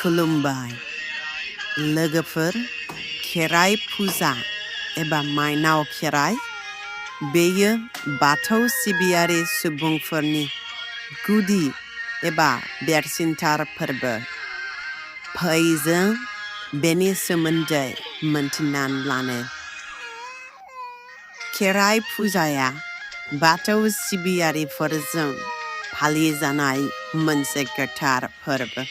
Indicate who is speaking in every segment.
Speaker 1: खुलुमबाय लोगोफोर खेराइ फुजा एबा माइनाव खेराइ बेयो बाथौ सिबियारि सुबुंफोरनि गुदि एबा देरसिनथार फोरबो। फै जों बेनि सोमोन्दै मोनथिनानै लानो। खेराइ फुजाया बाथौ सिबियारिफोरजों फालिजानाय मोनसे गोथार फोरबो,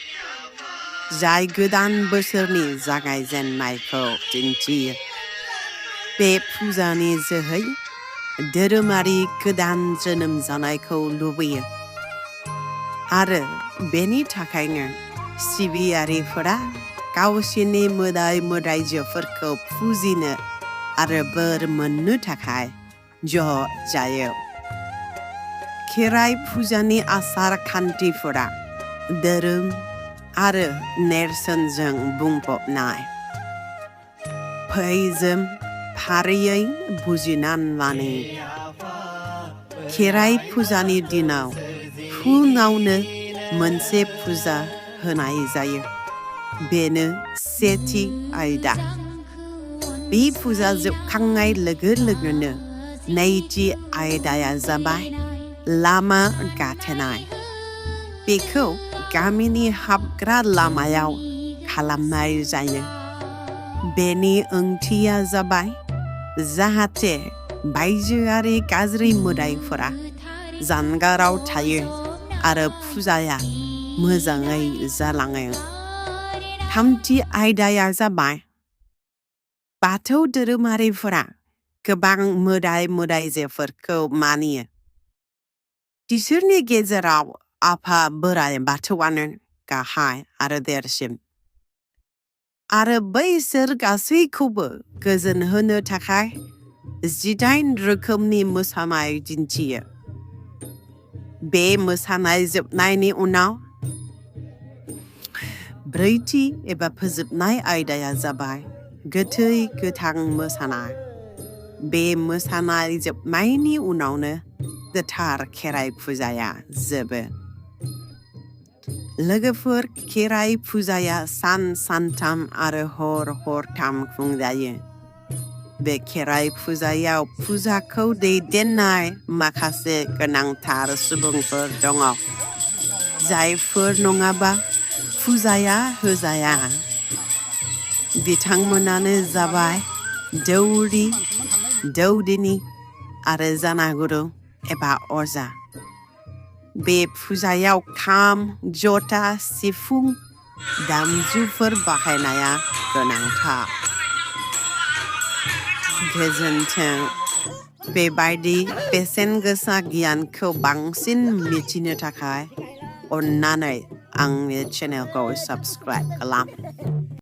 Speaker 1: जाय गोदान बोसोरनि जागायजेन्नायखौ दिन्थियो। बे फुजानि जोहै धोरोमारि गोदान जोनोम जानायखौ लुबैयो आरो बेनि थाखायनो सिबियारिफोरा गावसोरनि मोदाय मोदायजोफोरखौ फुजिनो आरो बोर मोननो थाखाय ज' जायो। खेराइ फुजानि आसार खान्थिफोरा धोरोम आरो नेरसोनजों बुंफबनाय। फै जों फारियै बुजिनानै लानो। खेराइ फुजानि दिनाव फुङावनो मोनसे फुजा होनाय जायो। बेनो सेथि आयदा। बे फुजा जोबखांनाय लोगो लोगोनो नैथि आयदाया जाबाय लामा गाथेनाय। बेखौ गामिनि हाबग्रा लामायाव खालामनाय जायो। बेनि ओंथिया जाबाय जाहाथे बायजोआरि गाज्रि मोदायफोरा जानगाराव थायो आरो फुजाया मोजाङै जालाङो। थामथि आयदाया जाबाय बाथौ धोरोमारिफोरा गोबां मोदाय मोदायजोफोरखौ मानियो। बिसोरनि गेजेराव आफा बोराइ बाथौआनो गाहाय आरो देरसिन, आरो बैसोर गासैखौबो गोजोन होनो थाखाय 18 रोखोमनि मोसानाय दिन्थियो। बे मोसानाय जोबनायनि उनाव ब्रैथि एबा फोजोबनाय आयदाया जाबाय गोथै गोथां मोसानाय। बे मोसानाय जोबनायनि उनावनो गोथार खेराइ फुजाया जोबो। लोगोफोर, खेराइ फुजाया सानथाम आरो हरथाम खुंजायो। बे खेराइ फुजायाव फुजाखौ दैदेननाय माखासे गोनांथार सुबुंफोर दङ, जायफोर नङाबा फुजाया होजाया। बिथांमोनानो जाबाय दौरि, दौदिनि आरो जानागुरु एबा अजा। बे फुजायाव खाम, जथा, सिफुं दामजुफोर बाहायनाया गोनांथार। गोजोन्थों। बेबायदि बेसेन गोसा गियानखौ बांसिन मिथिनो थाखाय अन्नानै आंनि चेनेलखौ साबस्क्राइब खालाम।